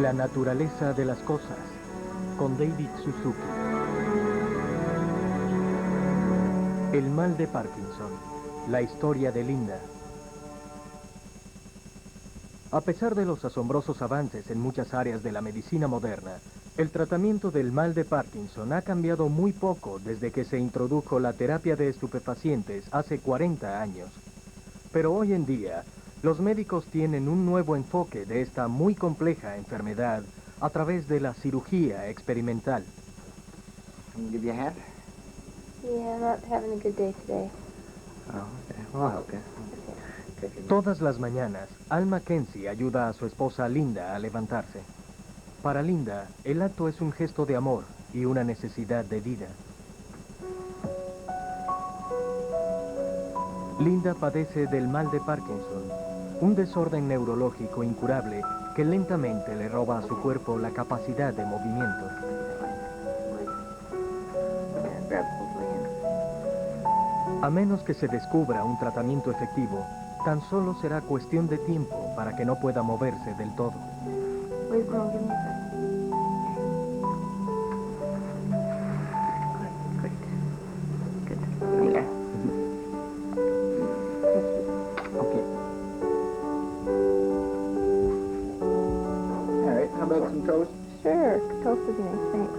La naturaleza de las cosas, con David Suzuki. El mal de Parkinson, la historia de Linda. A pesar de los asombrosos avances en muchas áreas de la medicina moderna, el tratamiento del mal de Parkinson ha cambiado muy poco desde que se introdujo la terapia de estupefacientes hace 40 años. Pero hoy en día, los médicos tienen un nuevo enfoque de esta muy compleja enfermedad a través de la cirugía experimental. Can you give you a hand? Yeah, not having a good day today. Oh, okay. Well, I'll help you. Todas las mañanas, Al Mackenzie ayuda a su esposa Linda a levantarse. Para Linda, el acto es un gesto de amor y una necesidad de vida. Linda padece del mal de Parkinson, un desorden neurológico incurable que lentamente le roba a su cuerpo la capacidad de movimiento. A menos que se descubra un tratamiento efectivo, tan solo será cuestión de tiempo para que no pueda moverse del todo. Wait, no, give me a second. Good. Okay. Okay. All right, how about some toast? Sure, toast would be nice, thanks.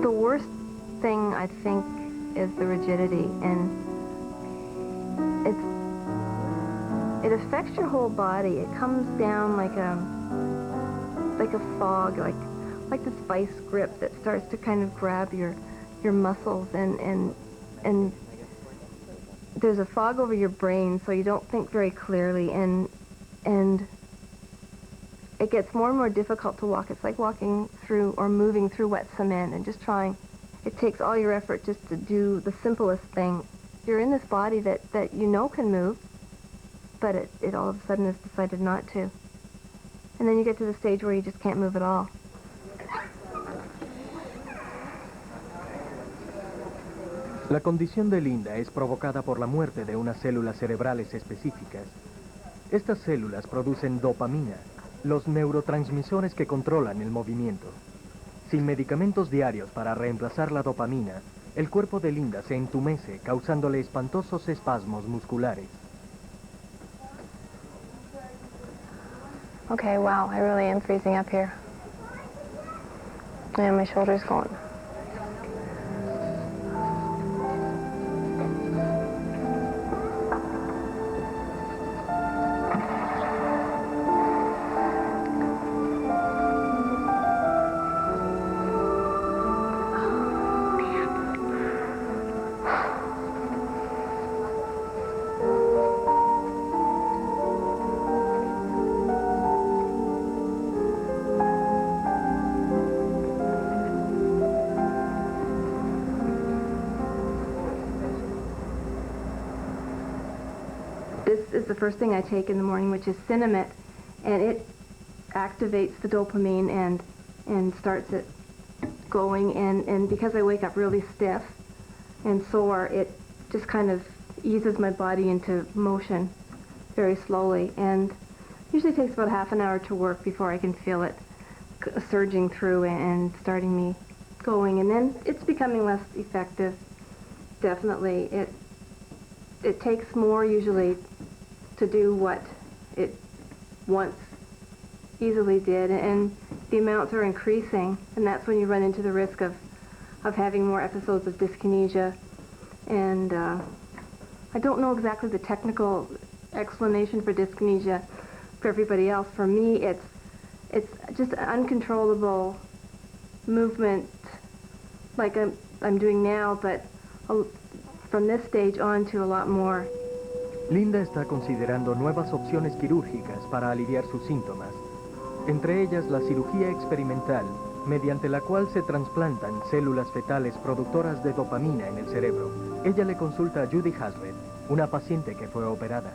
The worst thing, I think, is the rigidity, and it affects your whole body. It comes down like a fog, like this vice grip that starts to kind of grab your muscles, and there's a fog over your brain, so you don't think very clearly, and it gets more and more difficult to walk. It's like walking through or moving through wet cement and just trying. It takes all your effort just to do the simplest thing. You're in this body that you know can move, but it all of a sudden has decided not to. And then you get to the stage where you just can't move at all. La condición de Linda es provocada por la muerte de unas células cerebrales específicas. Estas células producen dopamina, los neurotransmisores que controlan el movimiento. Sin medicamentos diarios para reemplazar la dopamina, el cuerpo de Linda se entumece, causándole espantosos espasmos musculares. Okay, wow, I really am freezing up here. And my shoulder's going. This is the first thing I take in the morning, which is Cinnamate, and it activates the dopamine and starts it going, and because I wake up really stiff and sore, it just kind of eases my body into motion very slowly, and usually takes about half an hour to work before I can feel it surging through and starting me going, and then it's becoming less effective, definitely. It takes more usually to do what it once easily did, and the amounts are increasing, and that's when you run into the risk of having more episodes of dyskinesia. And I don't know exactly the technical explanation for dyskinesia for everybody else. For me, it's just uncontrollable movement like I'm doing now, but from this stage on to a lot more. Linda está considerando nuevas opciones quirúrgicas para aliviar sus síntomas, entre ellas la cirugía experimental, mediante la cual se trasplantan células fetales productoras de dopamina en el cerebro. Ella le consulta a Judy Hazlitt, una paciente que fue operada.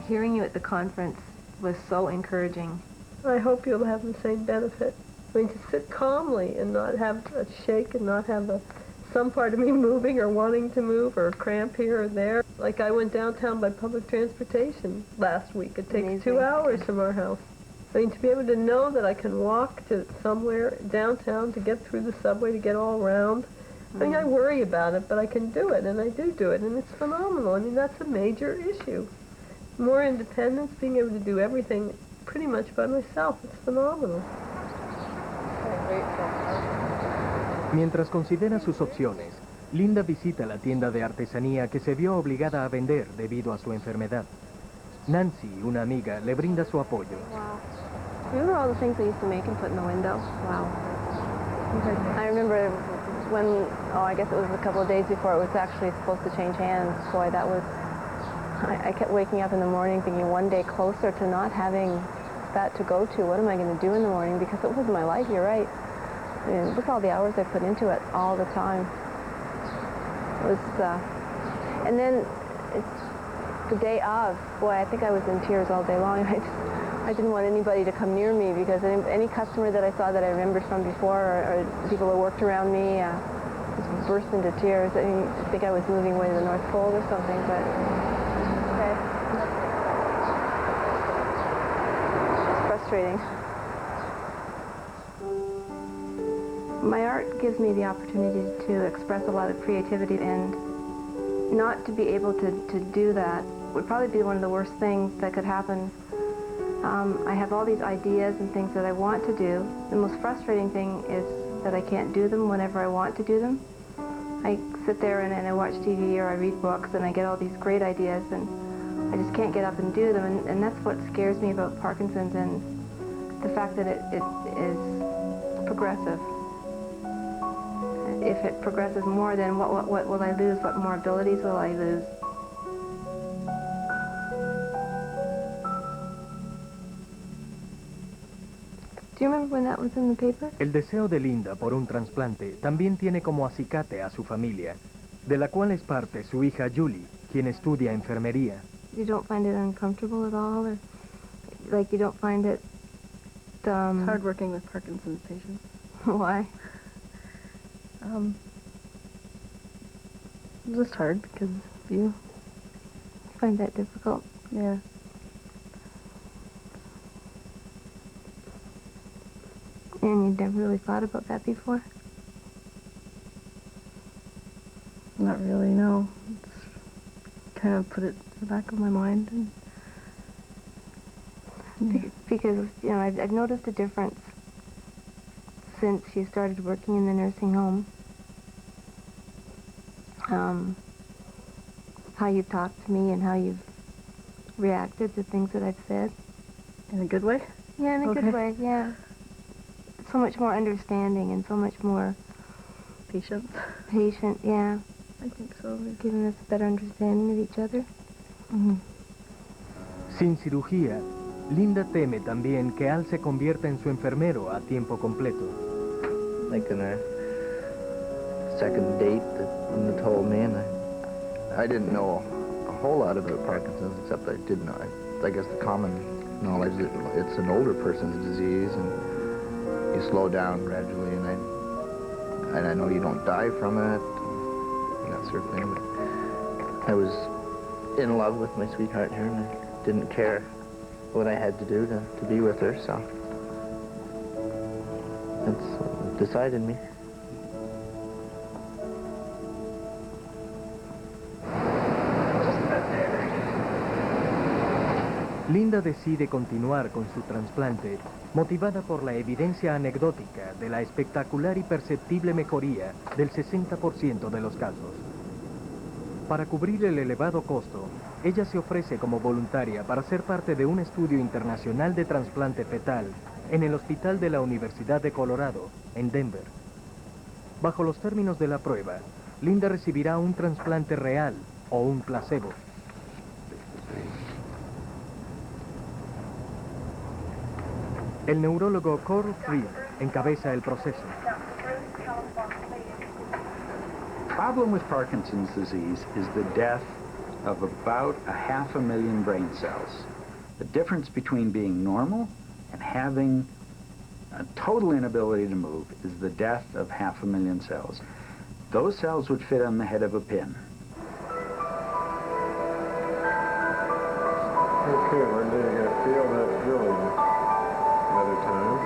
Hearing you at the conference was so encouraging. I hope you'll have the same benefit. I mean, to sit calmly and not have a shake and not have a some part of me moving or wanting to move or cramp here or there. Like I went downtown by public transportation last week. It takes Amazing. 2 hours from our house. I mean, to be able to know that I can walk to somewhere downtown to get through the subway, to get all around. I mean, I worry about it, but I can do it, and I do it, and it's phenomenal. I mean, that's a major issue. More independence, being able to do everything pretty much by myself. It's phenomenal. Mientras considera sus opciones, Linda visita la tienda de artesanía que se vio obligada a vender debido a su enfermedad. Nancy, una amiga, le brinda su apoyo. Wow. Remember all the things I used to make and put in the window? Wow. I remember when, I guess it was a couple of days before it was actually supposed to change hands. Boy, that was, I kept waking up in the morning thinking one day closer to not having that to go to. What am I going to do in the morning? Because it was my life, you're right. I mean, look at all the hours I put into it all the time. It was, and then it's the day of, boy, I think I was in tears all day long. I didn't want anybody to come near me because any customer that I saw that I remembered from before or people that worked around me just burst into tears. I mean, I think I was moving away to the North Pole or something, but okay. It's frustrating. My art gives me the opportunity to express a lot of creativity, and not to be able to do that would probably be one of the worst things that could happen. I have all these ideas and things that I want to do. The most frustrating thing is that I can't do them whenever I want to do them. I sit there and I watch TV or I read books and I get all these great ideas and I just can't get up and do them. And that's what scares me about Parkinson's and the fact that it is progressive. If it progresses more, then what will I lose? What more abilities will I lose? Do you remember when that was in the paper? El deseo de Linda por un trasplante también tiene como acicate a su familia, de la cual es parte su hija Julie, quien estudia enfermería. You don't find it uncomfortable at all, or like you don't find it? It's hard working with Parkinson's patients. Why? Just hard because you Find that difficult? Yeah. And you'd never really thought about that before? Not really, no. It's kind of put it in the back of my mind. And, yeah. Because, you know, I've noticed a difference since you started working in the nursing home. How you've talked to me and how you've reacted to things that I've said. In a good way? Yeah, in a Okay. good way, yeah. So much more understanding and so much more Patience. patient, yeah. I think so. Giving us a better understanding of each other. Mm-hmm. Sin cirugía, Linda teme también que Al se convierta en su enfermero a tiempo completo. Like in our second date that Linda told me, and I didn't know a whole lot about Parkinson's, except I did know, I guess the common knowledge that it's an older person's disease, and you slow down gradually, and I know you don't die from it, and that sort of thing, but I was in love with my sweetheart here, and I didn't care what I had to do to be with her, so that's what decided me. Linda decide continuar con su trasplante, motivada por la evidencia anecdótica de la espectacular y perceptible mejoría del 60% de los casos. Para cubrir el elevado costo, ella se ofrece como voluntaria para ser parte de un estudio internacional de trasplante fetal en el Hospital de la Universidad de Colorado, en Denver. Bajo los términos de la prueba, Linda recibirá un trasplante real o un placebo. El neurólogo Carl Fried encabeza el proceso. The problem with Parkinson's disease is the death of about 500,000 brain cells. The difference between being normal and having a total inability to move is the death of 500,000 cells. Those cells would fit on the head of a pin. Okay, Linda, you're going to feel that drilling another time.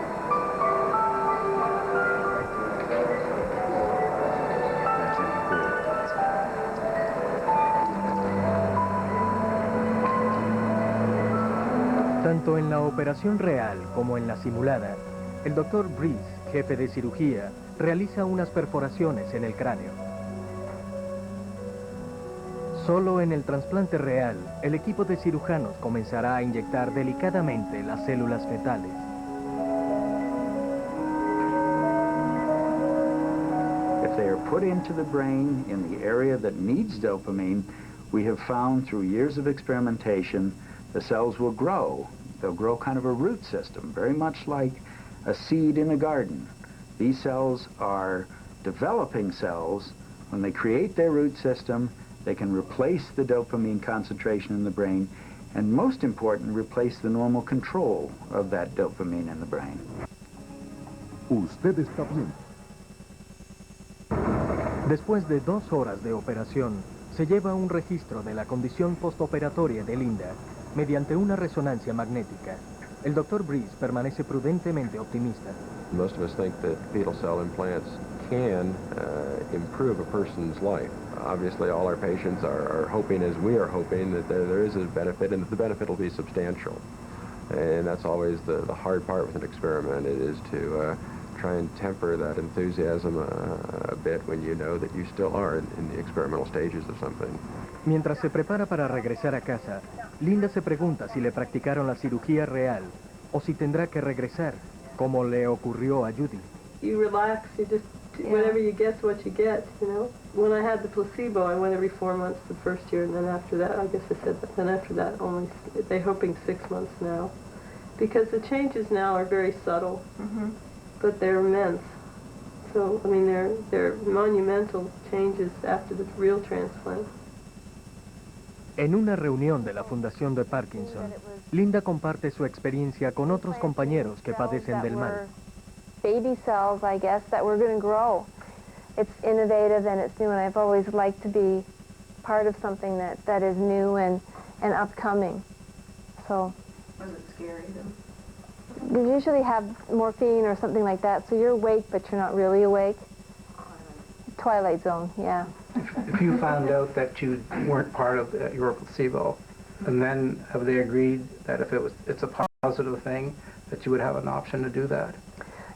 Tanto en la operación real como en la simulada, el Dr. Breeze, jefe de cirugía, realiza unas perforaciones en el cráneo. Solo en el trasplante real, el equipo de cirujanos comenzará a inyectar delicadamente las células fetales. If they are put into the brain in the area that needs dopamine, we have found through years of experimentation, the cells will grow. They'll grow kind of a root system, very much like a seed in a garden. These cells are developing cells. When they create their root system, they can replace the dopamine concentration in the brain, and most important, replace the normal control of that dopamine in the brain. Usted está bien. Después de 2 horas de operación, se lleva un registro de la condición postoperatoria de Linda mediante una resonancia magnética. El Dr. Breeze permanece prudentemente optimista. Most of us think that fetal cell implants can improve a person's life. Obviously, all our patients are hoping, as we are hoping, that there is a benefit and that the benefit will be substantial. And that's always the hard part with an experiment. It is to try and temper that enthusiasm a bit when you know that you still are in the experimental stages of something. Mientras se prepara para regresar a casa, Linda se pregunta si le practicaron la cirugía real o si tendrá que regresar, como le ocurrió a Judy. You relax, you just, whatever you get's what you get, you know. When I had the placebo, I went every 4 months the first year, and then after that, I guess I said that, then after that, only, they're hoping 6 months now. Because the changes now are very subtle, but they're immense. So, I mean, they're monumental changes after the real transplant. En una reunión de la Fundación de Parkinson, Linda comparte su experiencia con otros compañeros que padecen del mal. Baby cells, I guess, that we're going to grow. It's innovative and it's new, and I've always liked to be part of something that is new and upcoming. So. Was it scary though? You usually have morphine or something like that, so you're awake, but you're not really awake. Twilight zone, yeah. If you found out that you weren't part of your placebo, and then have they agreed that if it's a positive thing, that you would have an option to do that?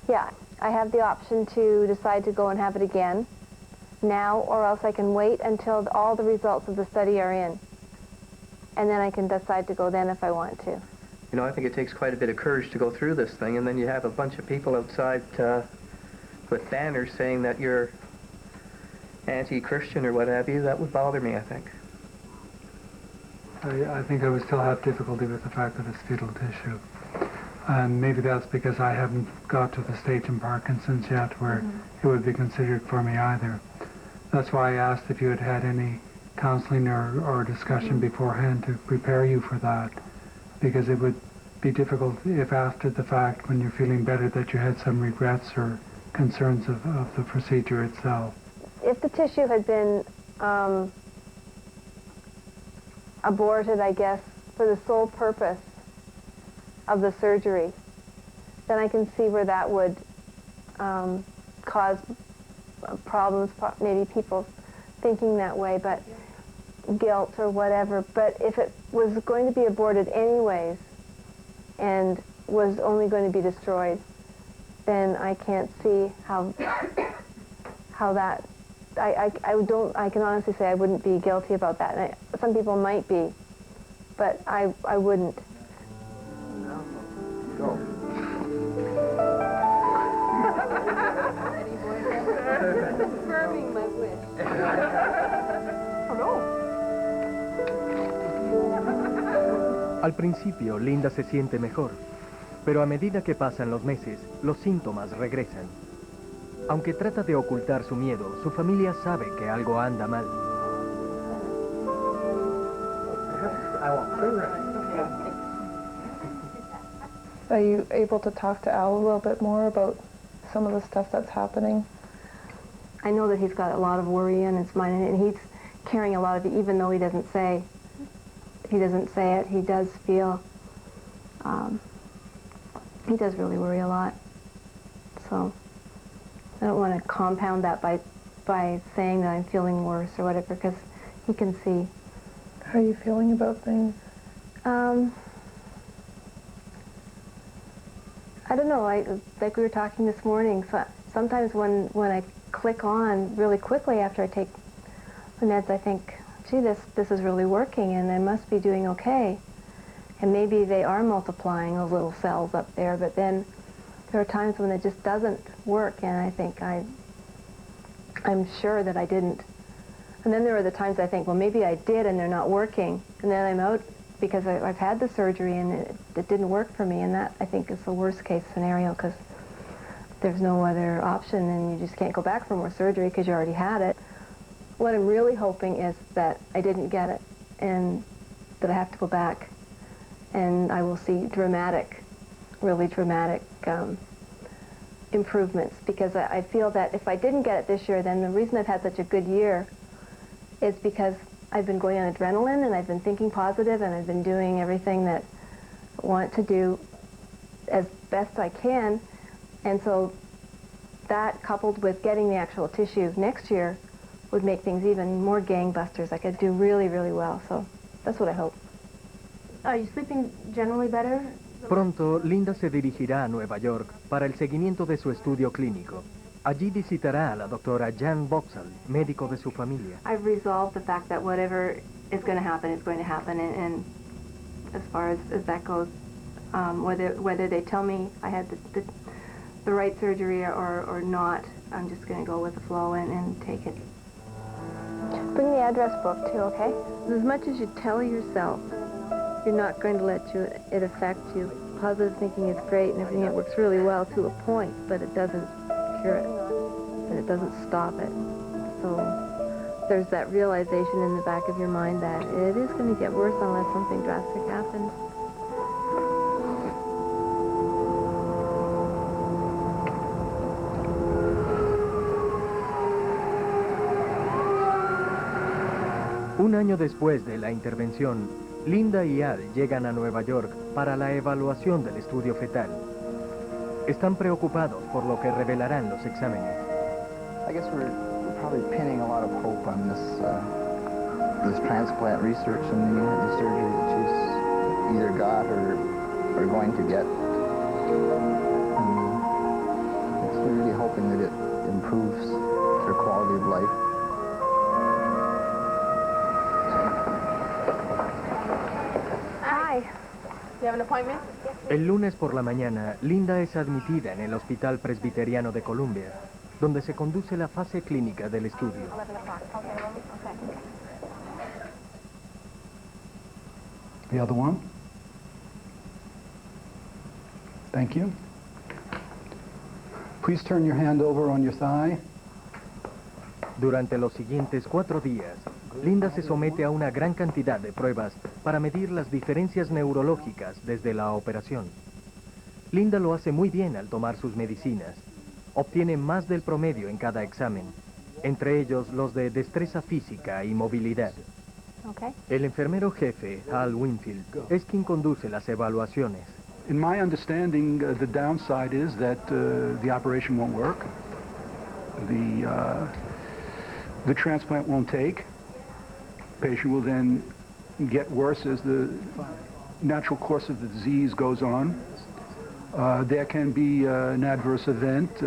Yeah, I have the option to decide to go and have it again now, or else I can wait until all the results of the study are in. And then I can decide to go then if I want to. You know, I think it takes quite a bit of courage to go through this thing, and then you have a bunch of people outside with banners saying that you're anti-Christian or what have you. That would bother me, I think. I think I would still have difficulty with the fact that it's fetal tissue. And maybe that's because I haven't got to the stage in Parkinson's yet where it would be considered for me either. That's why I asked if you had had any counseling or discussion beforehand to prepare you for that, because it would be difficult if after the fact, when you're feeling better, that you had some regrets or concerns of the procedure itself. If the tissue had been aborted, I guess, for the sole purpose of the surgery, then I can see where that would cause problems, maybe people thinking that way, but guilt or whatever. But if it was going to be aborted anyways and was only going to be destroyed, then I can't see how that, I can honestly say I wouldn't be guilty about that. And some people might be, but I wouldn't. Go. Confirming my wish. Al principio, Linda se siente mejor, pero a medida que pasan los meses, los síntomas regresan. Aunque trata de ocultar su miedo, su familia sabe que algo anda mal. Are you able to talk to Al a little bit more about some of the stuff that's happening? I know that he's got a lot of worry in his mind, and he's carrying a lot of it, even though he doesn't say it. He does feel, he does really worry a lot. So I don't want to compound that by saying that I'm feeling worse or whatever, because he can see. How are you feeling about things? I don't know, like we were talking this morning, so sometimes when I click on really quickly after I take the meds, I think, gee, this is really working and I must be doing okay. And maybe they are multiplying those little cells up there, but then there are times when it just doesn't work, and I think I'm sure that I didn't. And then there are the times I think, well, maybe I did and they're not working, and then I'm out because I've had the surgery and it didn't work for me, and that, I think, is the worst case scenario, because there's no other option and you just can't go back for more surgery because you already had it. What I'm really hoping is that I didn't get it and that I have to go back and I will see dramatic, really dramatic improvements, because I feel that if I didn't get it this year, then the reason I've had such a good year is because I've been going on adrenaline and I've been thinking positive and I've been doing everything that I want to do as best I can. And so that, coupled with getting the actual tissue next year, would make things even more gangbusters. I could do really, really well. So that's what I hope. Are you sleeping generally better? Pronto, Linda se dirigirá a Nueva York para el seguimiento de su estudio clínico. Allí visitará a la doctora Jan Boxall, médico de su familia. I've resolved the fact that whatever is going to happen is going to happen, and as far as that goes, whether they tell me I had the right surgery or not, I'm just going to go with the flow and take it. Bring the address book too, okay? As much as you tell yourself you're not going to let it affect you, positive thinking is great and everything, it works really well to a point, but it doesn't cure it, and it doesn't stop it. So there's that realization in the back of your mind that it is going to get worse unless something drastic happens. Un año después de la intervención, Linda y Al llegan a Nueva York para la evaluación del estudio fetal. Están preocupados por lo que revelarán los exámenes. I guess we're probably pinning a lot of hope on this transplant research and the surgery that she's either got or going to get. And it's really hoping that it improves her quality of life. You have an appointment? El lunes por la mañana, Linda es admitida en el Hospital Presbiteriano de Columbia, donde se conduce la fase clínica del estudio. 11 o'clock. Okay. The other one. Thank you. Please turn your hand over on your thigh. Durante los siguientes 4 días, Linda se somete a una gran cantidad de pruebas para medir las diferencias neurológicas desde la operación. Linda lo hace muy bien al tomar sus medicinas. Obtiene más del promedio en cada examen, entre ellos los de destreza física y movilidad. Okay. El enfermero jefe, Hal Winfield, es quien conduce las evaluaciones. In my understanding, the downside is that the operation won't work. The transplant won't take. The patient will then get worse as the natural course of the disease goes on. There can be an adverse event.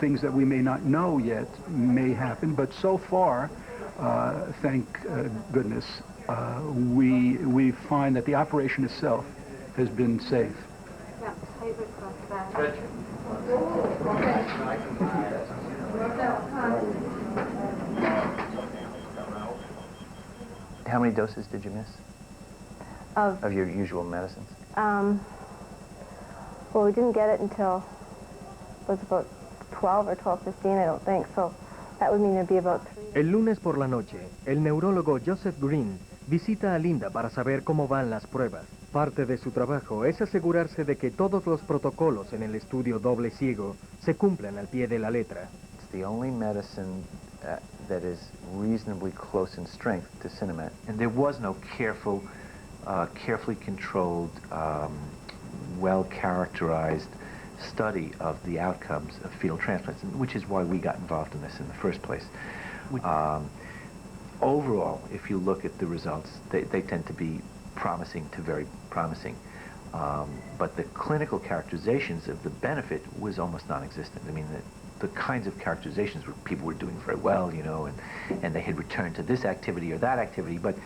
Things that we may not know yet may happen, but so far, thank goodness, we find that the operation itself has been safe. How many doses did you miss of your usual medicines? Well, we didn't get it until it was about 12 or 12:15, I don't think, so that would mean there'd be about 3. El lunes por la noche, el neurólogo Joseph Green visita a Linda para saber cómo van las pruebas. Parte de su trabajo es asegurarse de que todos los protocolos en el estudio doble ciego se cumplan al pie de la letra. the only medicine that is reasonably close in strength to Sinemet. And there was no carefully controlled, well-characterized study of the outcomes of fetal transplants, which is why we got involved in this in the first place. Overall, if you look at the results, they tend to be promising to very promising. But the clinical characterizations of the benefit was almost non-existent. I mean, the kinds of characterizations where people were doing very well, you know, and they had returned to this activity or that activity, but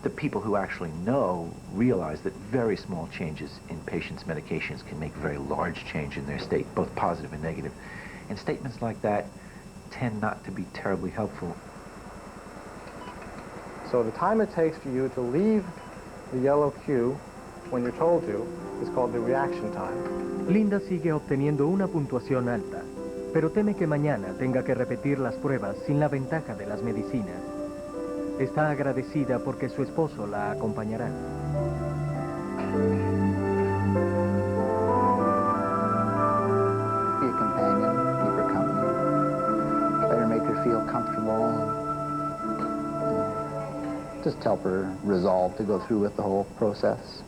the people who actually know realize that very small changes in patients' medications can make very large change in their state, both positive and negative. And statements like that tend not to be terribly helpful. So the time it takes for you to leave the yellow cue when you're told to is called the reaction time. Linda sigue obteniendo una puntuación alta, pero teme que mañana tenga que repetir las pruebas sin la ventaja de las medicinas. Está agradecida porque su esposo la acompañará. Be a companion, keep her company, try to make her feel comfortable, and just help her resolve to go through with the whole process.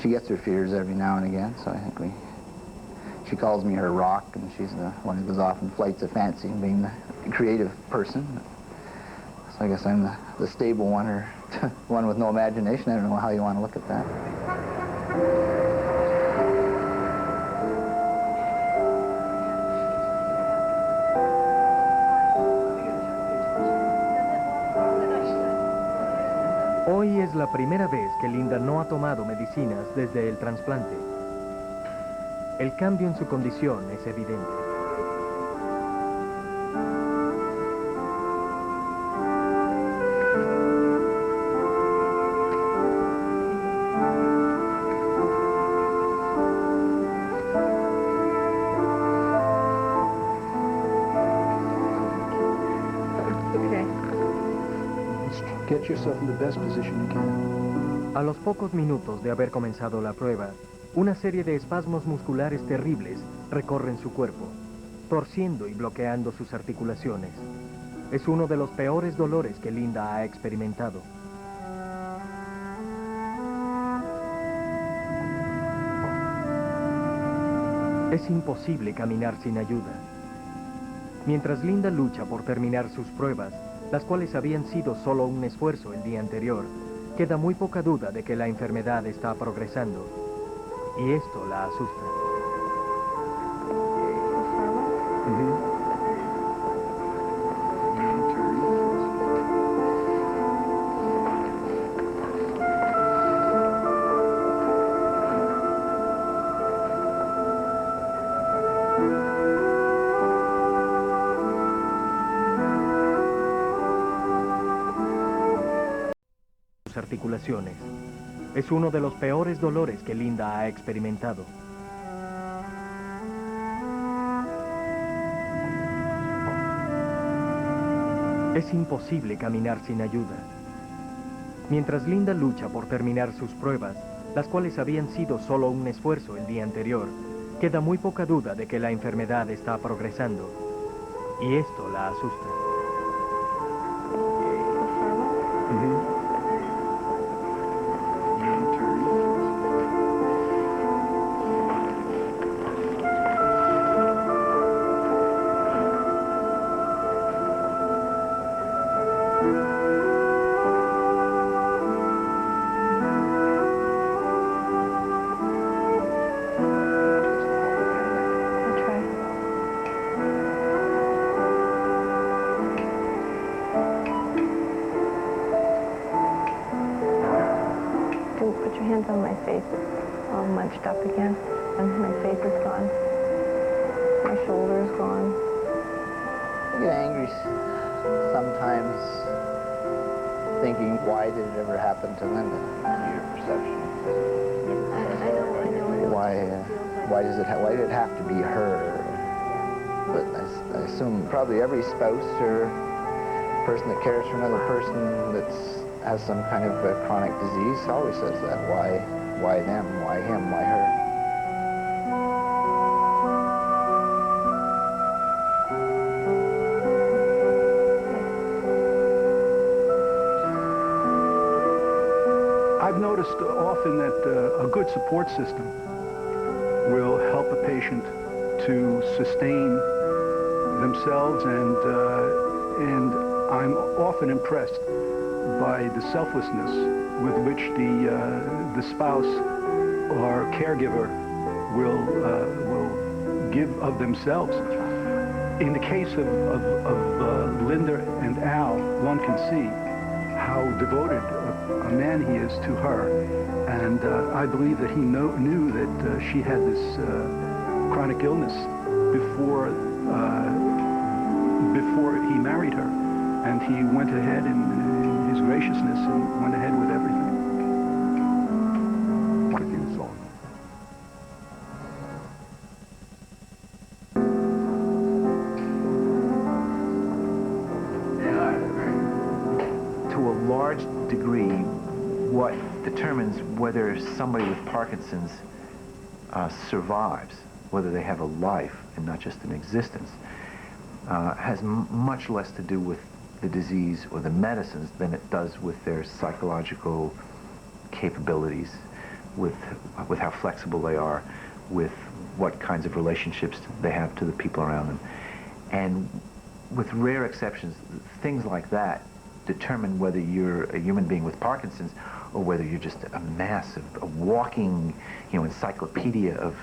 She gets her fears every now and again, so I think she calls me her rock, and she's the one who goes off in flights of fancy, being the creative person. So I guess I'm the stable one, or one with no imagination. I don't know how you want to look at that. Hoy es la primera vez que Linda no ha tomado medicinas desde el trasplante. El cambio en su condición es evidente. Get yourself in the best position you can. A los pocos minutos de haber comenzado la prueba, una serie de espasmos musculares terribles recorren su cuerpo, torciendo y bloqueando sus articulaciones. Es uno de los peores dolores que Linda ha experimentado. Es imposible caminar sin ayuda. Mientras Linda lucha por terminar sus pruebas, las cuales habían sido solo un esfuerzo el día anterior, queda muy poca duda de que la enfermedad está progresando, y esto la asusta. Articulaciones. Es uno de los peores dolores que Linda ha experimentado. Es imposible caminar sin ayuda. Mientras Linda lucha por terminar sus pruebas, las cuales habían sido solo un esfuerzo el día anterior, queda muy poca duda de que la enfermedad está progresando, y esto la asusta. Put your hands on my face. It's all munched up again. And my face is gone. My shoulder's gone. I get angry sometimes, thinking, why did it ever happen to Linda? Your perception. I know. Why did it have to be her? But I assume probably every spouse or person that cares for another person that's has some kind of a chronic disease always says that. Why them? Why him? Why her? noticed often that a good support system will help a patient to sustain themselves, and I'm often impressed by the selflessness with which the spouse or caregiver will give of themselves. In the case of Linda and Al, one can see how devoted a man he is to her, and I believe that he knew that she had this chronic illness before he married her, and he went ahead in his graciousness and went ahead with everything. Parkinson. To a large degree, what determines whether somebody with Parkinson's survives, whether they have a life and not just an existence, has much less to do with the disease or the medicines than it does with their psychological capabilities, with how flexible they are, with what kinds of relationships they have to the people around them. And with rare exceptions, things like that determine whether you're a human being with Parkinson's or whether you're just a massive, a walking, encyclopedia of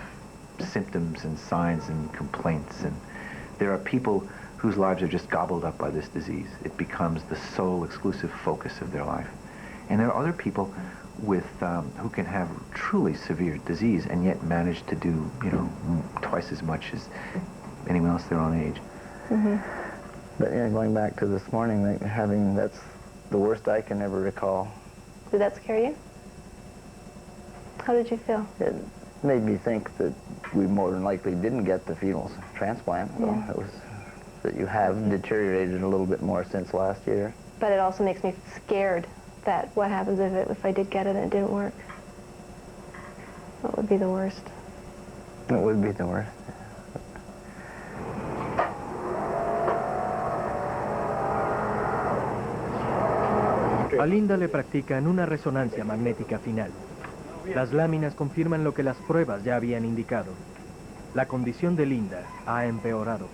symptoms and signs and complaints. And there are people whose lives are just gobbled up by this disease. It becomes the sole exclusive focus of their life. And there are other people with who can have truly severe disease and yet manage to do, twice as much as anyone else their own age. Mm-hmm. But going back to this morning, that's the worst I can ever recall. Did that scare you? How did you feel? It made me think that we more than likely didn't get the fetal transplant. Yeah. It was that you have deteriorated a little bit more since last year. But it also makes me scared that what happens if I did get it and it didn't work? What would be the worst? It would be the worst. A Linda le practican una resonancia magnética final. Las láminas confirman lo que las pruebas ya habían indicado. La condición de Linda ha empeorado.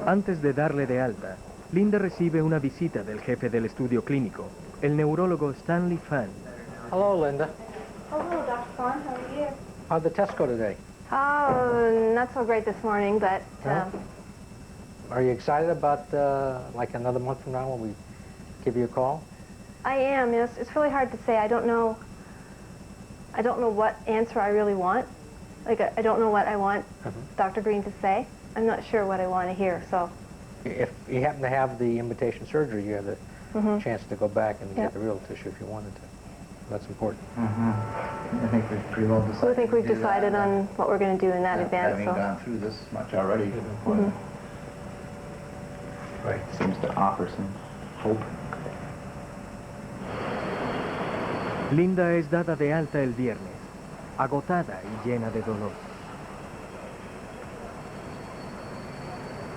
Antes de darle de alta, Linda recibe una visita del jefe del estudio clínico, el neurólogo Stanley Fan. Hello, Linda. Hello, Dr. Fawn. How are you? How'd the test go today? Oh, not so great this morning, but... Are you excited about, like another month from now when we give you a call? I am. It's really hard to say. I don't know what answer I really want. Like, I don't know what I want Dr. Green to say. I'm not sure what I want to hear, so... If you happen to have the invitation surgery, you have the chance to go back and get the real tissue if you wanted to. That's important. I think we've pretty well decided. I think we've decided on what we're going to do in that advance. Having gone through this much already, Right. seems to offer some hope. Linda es dada de alta el viernes, agotada y llena de dolor.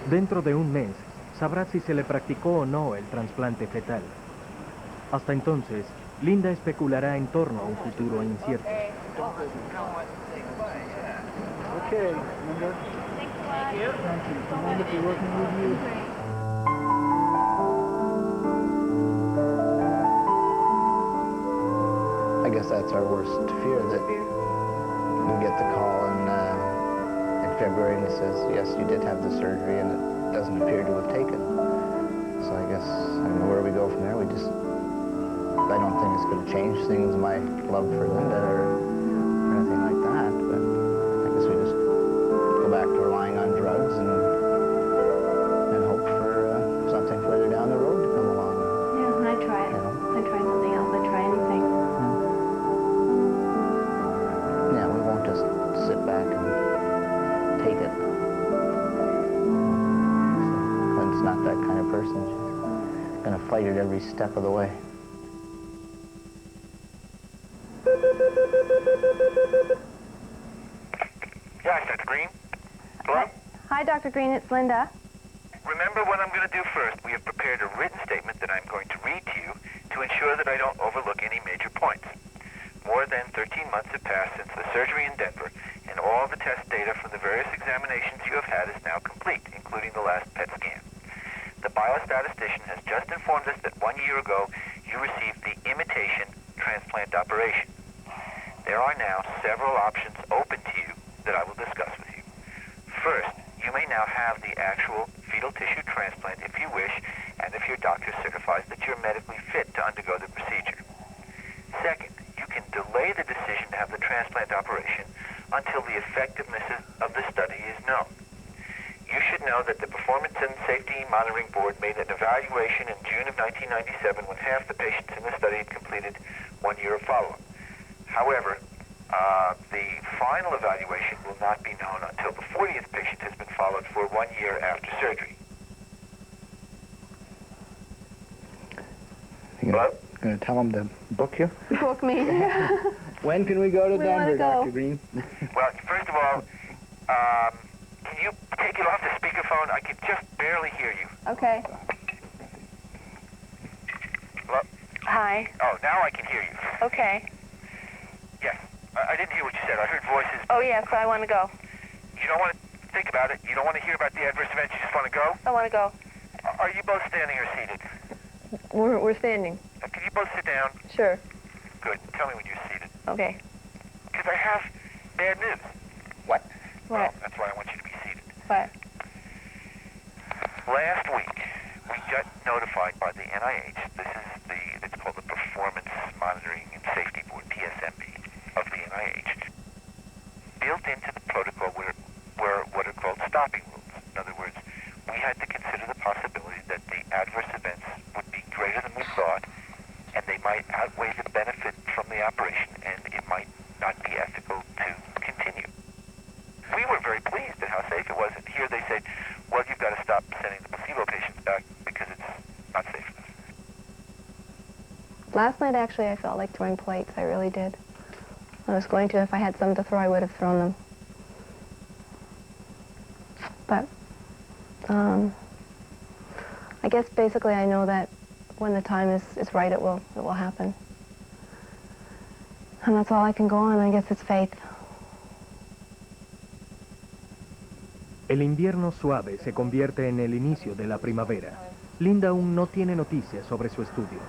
Dentro de un mes, sabrá si se le practicó o no el trasplante fetal. Hasta entonces, Linda especulará en torno a un futuro incierto. Okay, Linda. Thank you. It's wonderful working with you. I guess that's our worst fear, that we get the call in February and it says, yes, you did have the surgery, and it doesn't appear to have taken. So I guess, I don't know where we go from there. I don't think it's going to change things, my love for Linda or anything like that, but I guess we just go back to relying on drugs and hope for something further down the road to come along. Yeah, I'd try it. I'd try something else. I'd try anything. Yeah, we won't just sit back and take it. Lynn's not that kind of person. She's going to fight it every step of the way. Yeah, Dr. Green. Hello? Hi, Dr. Green, it's Linda. Remember what I'm going to do first. We have prepared a written statement that I'm going to read to you to ensure that I don't overlook any major points. More than 13 months have passed since the surgery in Denver, and all the test data from the various examinations you have had is now complete, including the last PET scan. The biostatistician has just informed us that 1 year ago you received the imitation transplant operation. There are now several options open to you that I will discuss with you. First, you may now have the actual fetal tissue transplant if you wish, and if your doctor certifies that you're medically fit to undergo the procedure. Second, you can delay the decision to have the transplant operation until the effectiveness of the study is known. You should know that the Performance and Safety Monitoring Board made an evaluation in June of 1997 when half the patients in the study had completed 1 year of follow-up. However, the final evaluation will not be known until the 40th patient has been followed for 1 year after surgery. Hello? Going to tell them to book you? Book me. When can we go to We Denver, wanna go. Dr. Green? Well, first of all, can you take it off the speakerphone? I can just barely hear you. Okay. Hello? Hi. Oh, now I can hear you. Okay. Yes. I didn't hear what you said. I heard voices. Oh, yes, I want to go. You don't want to think about it. You don't want to hear about the adverse events. You just want to go? I want to go. Are you both standing or seated? We're standing. Can you both sit down? Sure. Good. Tell me when you're seated. Okay. Because I have bad news. What? Well, that's why I want you to be seated. What? Last week, we got notified by the NIH. It's called the Performance Monitoring and Safety Board, PSMB, of the NIH. Built into the protocol were what are called stopping rules. In other words, we had to consider the possibility that the adverse events would be greater than we thought, and they might outweigh the benefit from the operation, and it might not be ethical to continue. We were very pleased at how safe it was, and here they said, well, you've got to stop sending the placebo patients back because it's not safe enough. Last night, actually, I felt like throwing plates. I really did. I was going to. If I had some to throw, I would have thrown them. But, I guess basically I know that when the time is right, it will happen. And that's all I can go on. I guess it's faith. El invierno suave se convierte en el inicio de la primavera. Linda aún no tiene noticias sobre su estudio.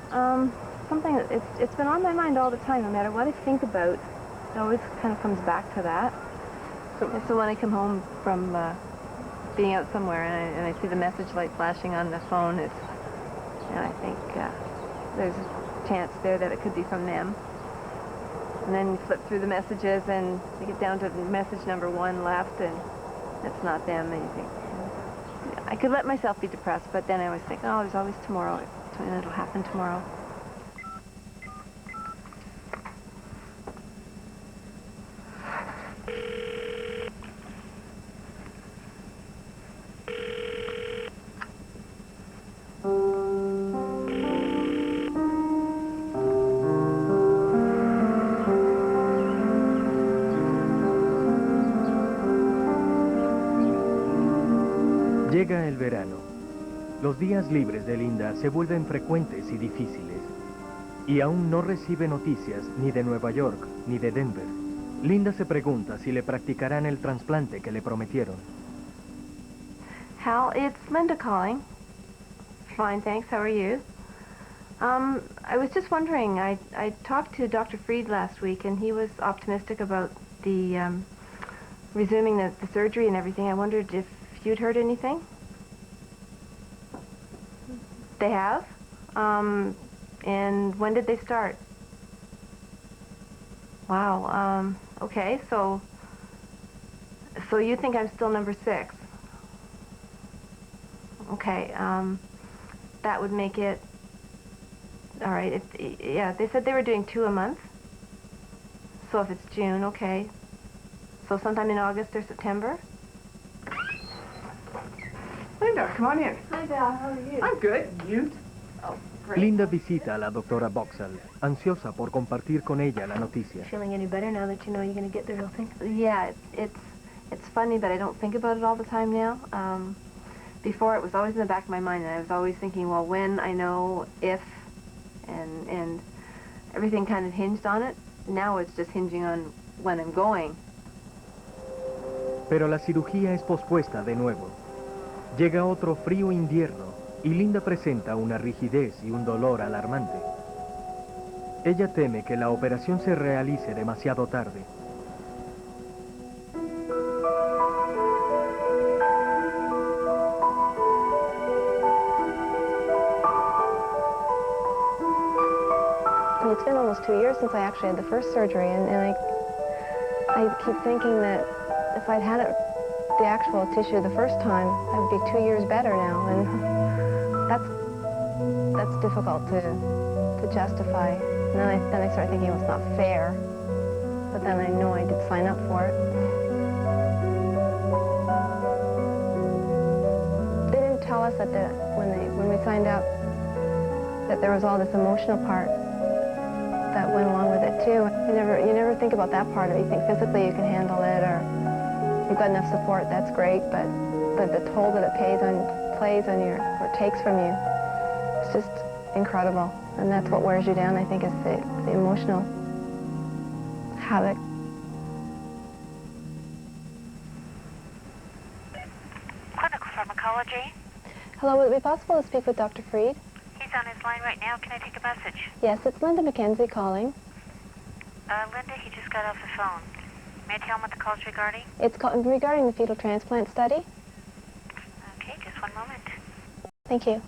Something it's been on my mind all the time. No matter what I think about, it always kind of comes back to that. So when I come home from being out somewhere and I see the message light flashing on the phone, and I think there's a chance there that it could be from them. And then you flip through the messages and you get down to message number 1 left, and it's not them, and you think, I could let myself be depressed, but then I always think, oh, there's always tomorrow, and it'll happen tomorrow. Llega el verano. Los días libres de Linda se vuelven frecuentes y difíciles. Y aún no recibe noticias ni de Nueva York ni de Denver. Linda se pregunta si le practicarán el trasplante que le prometieron. Hal, it's Linda calling. Fine, thanks. How are you? I was just wondering, I talked to Dr. Freed last week, and he was optimistic about the resuming the surgery and everything. I wondered if you'd heard anything? They have? And when did they start? Wow, okay, so you think I'm still number 6? Okay, that would make it, all right, yeah, they said they were doing 2 a month. So if it's June, okay. So sometime in August or September? Linda, come on in. Hi, Val, how are you? I'm good. You? Oh, great. Linda visita a la doctora Boxall, ansiosa por compartir con ella la noticia. Feeling any better now that you know you're going to get the real thing? Yeah, it's It's funny that I don't think about it all the time now. Before, it was always in the back of my mind, and I was always thinking, well, when, I know, if, and everything kind of hinged on it. Now it's just hinging on when I'm going. Pero la cirugía es pospuesta de nuevo. Llega otro frío invierno y Linda presenta una rigidez y un dolor alarmante. Ella teme que la operación se realice demasiado tarde. It's been almost 2 years since I actually had the first surgery, and I keep thinking that if I'd had the actual tissue the first time, I would be 2 years better now, and that's difficult to justify. And then I start thinking, well, it's not fair, but then I know I did sign up for it. They didn't tell us that when we signed up that there was all this emotional part that went along with it too. You never think about that part of it. You think physically you can handle it, or you've got enough support, that's great, but the toll that it plays on your, or takes from you, it's just incredible. And that's what wears you down, I think, is the emotional havoc. Clinical pharmacology. Hello, would it be possible to speak with Dr. Freed? He's on his line right now. Can I take a message? Yes, it's Linda McKenzie calling. Linda, he just got off the phone. May I tell him what the call's regarding? It's regarding the fetal transplant study. Okay, just one moment. Thank you.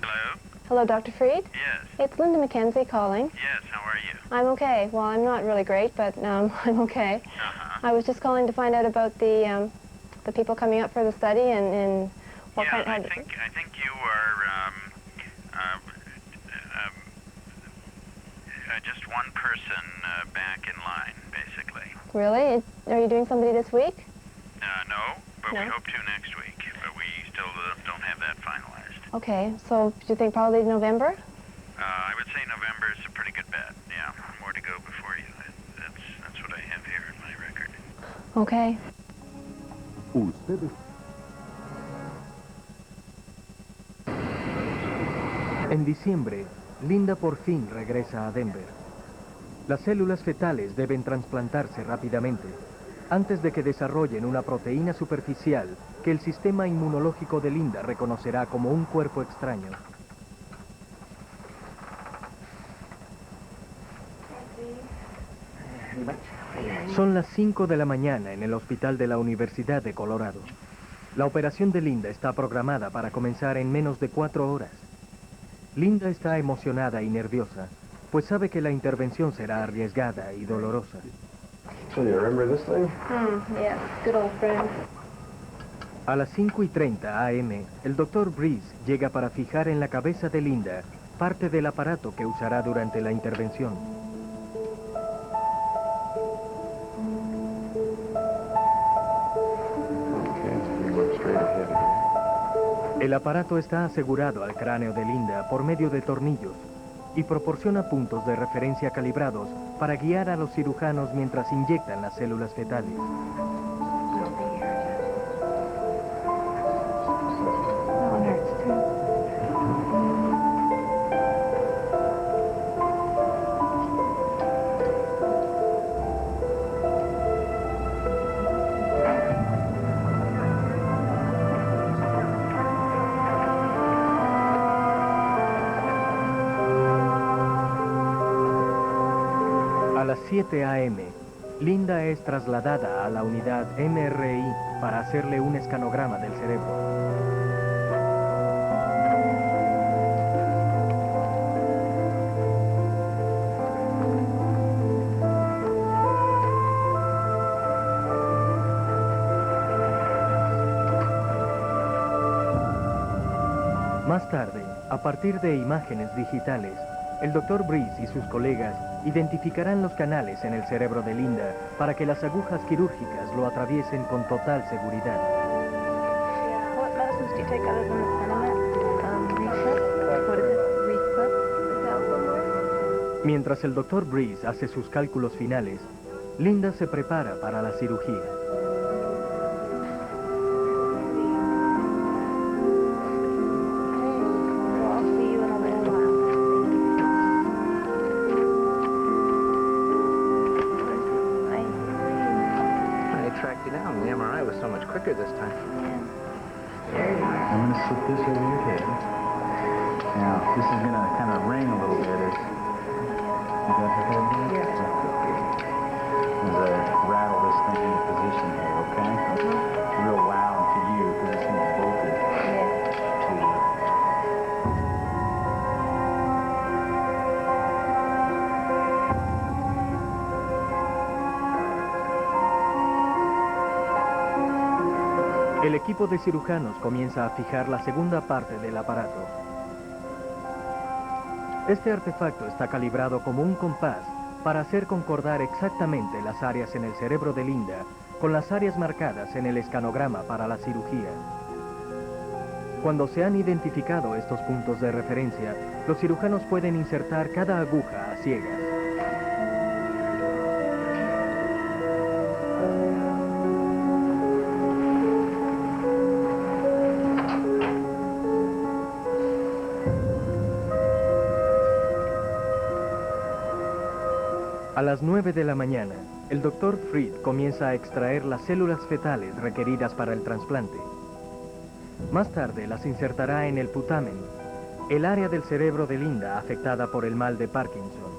Hello? Hello, Dr. Freed? Yes. It's Linda McKenzie calling. Yes, how are you? I'm okay. Well, I'm not really great, but I'm okay. I was just calling to find out about the people coming up for the study and what kind of... I think you are just one person back in line, basically. Really? Are you doing somebody this week? No, but No? we hope to next week, but we still don't have that finalized. Okay, so do you think probably November? I would say November is a pretty good bet. Yeah, more to go before you. That's what I have here in my record. Okay. Ustedes. En diciembre, Linda por fin regresa a Denver. Las células fetales deben trasplantarse rápidamente, antes de que desarrollen una proteína superficial que el sistema inmunológico de Linda reconocerá como un cuerpo extraño. Son las 5 de la mañana en el hospital de la Universidad de Colorado. La operación de Linda está programada para comenzar en menos de 4 horas. Linda está emocionada y nerviosa, pues sabe que la intervención será arriesgada y dolorosa. So you remember this thing? Yes, good old friend. A las 5:30 am, el Dr. Breeze llega para fijar en la cabeza de Linda parte del aparato que usará durante la intervención. El aparato está asegurado al cráneo de Linda por medio de tornillos y proporciona puntos de referencia calibrados para guiar a los cirujanos mientras inyectan las células fetales. A las 7 am, Linda es trasladada a la unidad MRI para hacerle un escanograma del cerebro. Más tarde, a partir de imágenes digitales, el Dr. Breeze y sus colegas identificarán los canales en el cerebro de Linda para que las agujas quirúrgicas lo atraviesen con total seguridad. What medicines you take other than the sentiment? Reclip? What is it? Reclip? Is that somewhere? Mientras el Dr. Breeze hace sus cálculos finales, Linda se prepara para la cirugía. Quicker this time. I'm going to slip this over your head. Now, this is going to kind of ring a little bit as you got your head there? Yeah. As I rattle this thing into position here, okay? Real loud to you because this thing's bolted to you. El equipo de cirujanos comienza a fijar la segunda parte del aparato. Este artefacto está calibrado como un compás para hacer concordar exactamente las áreas en el cerebro de Linda con las áreas marcadas en el escanograma para la cirugía. Cuando se han identificado estos puntos de referencia, los cirujanos pueden insertar cada aguja a ciegas. A las 9 de la mañana, el Dr. Fried comienza a extraer las células fetales requeridas para el trasplante. Más tarde las insertará en el putamen, el área del cerebro de Linda afectada por el mal de Parkinson.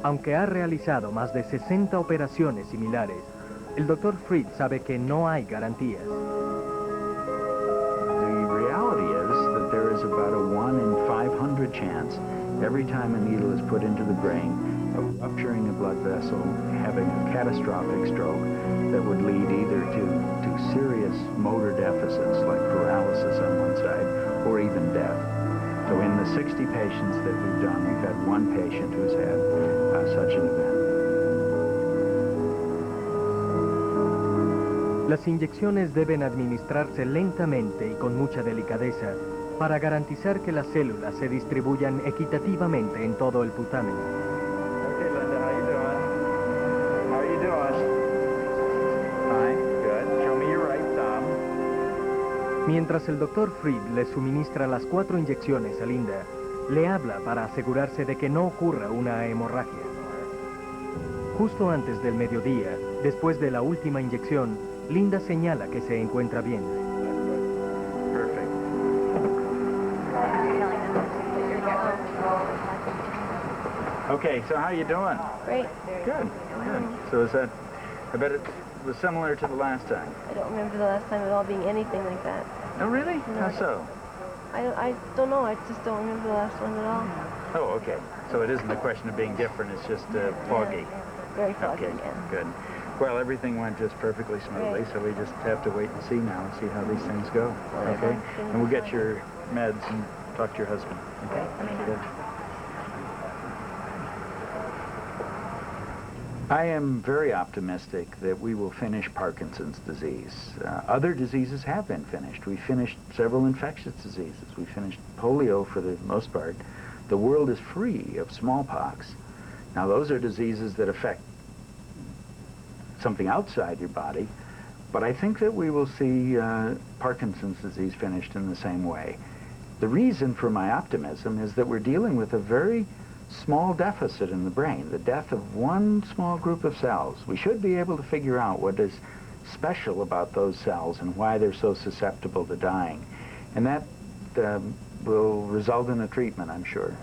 Aunque ha realizado más de 60 operaciones similares, el Dr. Fried sabe que no hay garantías. The reality is that there is about a 1 in 500 chance every time a needle is put into the brain of rupturing a blood vessel, having a catastrophic stroke that would lead either to serious motor deficits like paralysis on one side or even death. So in the 60 patients that we've done, we've had one patient who's had such an event. Las inyecciones deben administrarse lentamente y con mucha delicadeza para garantizar que las células se distribuyan equitativamente en todo el putamen. Okay, Linda, how you doing? How are you doing? Fine, good. Show me your right thumb. Mientras el Dr. Fried le suministra las 4 inyecciones a Linda, le habla para asegurarse de que no ocurra una hemorragia. Justo antes del mediodía, después de la última inyección, Linda señala que se encuentra bien. Perfect. Okay, so how you doing? Great. Good, good. So is that, I bet it was similar to the last time. I don't remember the last time at all being anything like that. Oh, really? No. How so? I don't know. I just don't remember the last one at all. Oh, okay. So it isn't a question of being different, it's just foggy. Very foggy, Okay, yeah. good. Well, everything went just perfectly smoothly, so we just have to wait and see now and see how these things go, okay? And we'll get your meds and talk to your husband, okay? Good. I am very optimistic that we will finish Parkinson's disease. Other diseases have been finished. We finished several infectious diseases. We finished polio for the most part. The world is free of smallpox. Now, those are diseases that affect something outside your body, but I think that we will see Parkinson's disease finished in the same way. The reason for my optimism is that we're dealing with a very small deficit in the brain, the death of one small group of cells. We should be able to figure out what is special about those cells and why they're so susceptible to dying. And that will result in a treatment, I'm sure.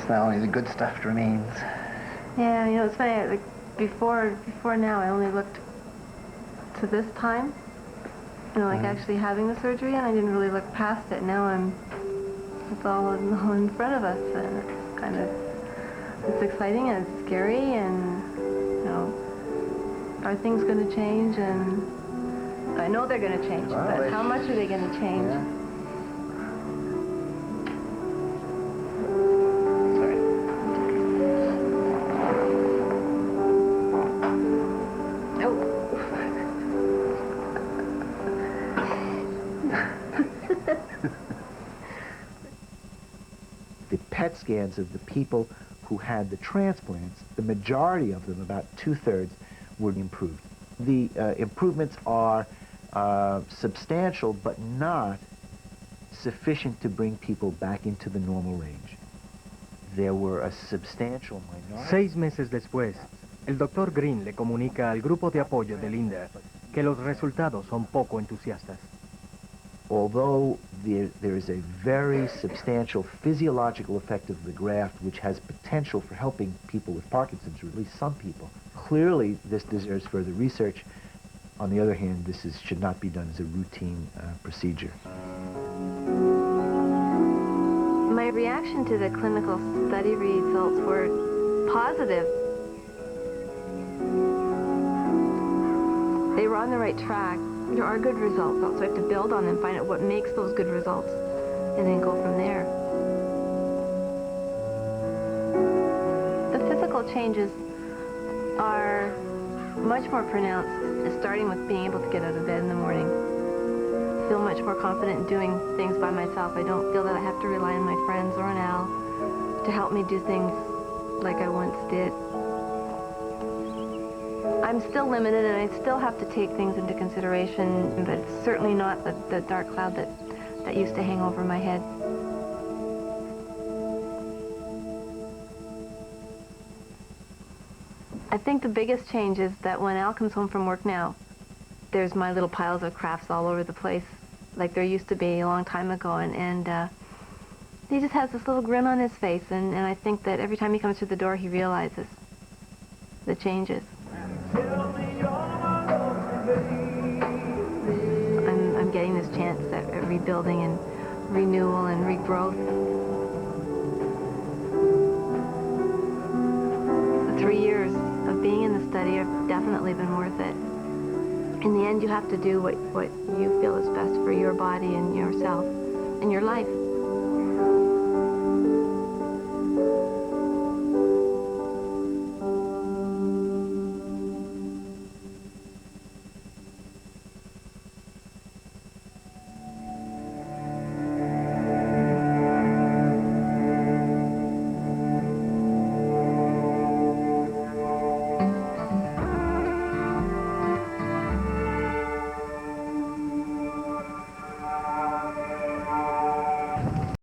Now only the good stuff remains. Yeah, you know, it's funny, like, before now, I only looked to this time, you know, like actually having the surgery, and I didn't really look past it. Now it's all in front of us, and it's kind of, it's exciting and it's scary, and, you know, are things going to change? And I know they're going to change, Well, but how much are they going to change? Yeah. the PET scans of the people who had the transplants, the majority of them, about 2/3, were improved. The improvements are substantial, but not sufficient to bring people back into the normal range. There were a substantial minority. 6 meses después, el Dr. Green le comunica al grupo de apoyo de Linda que los resultados son poco entusiastas. Although there is a very substantial physiological effect of the graft which has potential for helping people with Parkinson's, or at least some people, clearly this deserves further research. On the other hand, this should not be done as a routine procedure. My reaction to the clinical study results were positive. They were on the right track. There are good results, so I have to build on them, find out what makes those good results, and then go from there. The physical changes are much more pronounced, starting with being able to get out of bed in the morning. I feel much more confident in doing things by myself. I don't feel that I have to rely on my friends or on Al to help me do things like I once did. I'm still limited, and I still have to take things into consideration, but it's certainly not the dark cloud that used to hang over my head. I think the biggest change is that when Al comes home from work now, there's my little piles of crafts all over the place, like there used to be a long time ago, and he just has this little grin on his face, and I think that every time he comes through the door, he realizes the changes. I'm getting this chance at rebuilding and renewal and regrowth. The 3 years of being in the study have definitely been worth it. In the end, you have to do what you feel is best for your body and yourself and your life.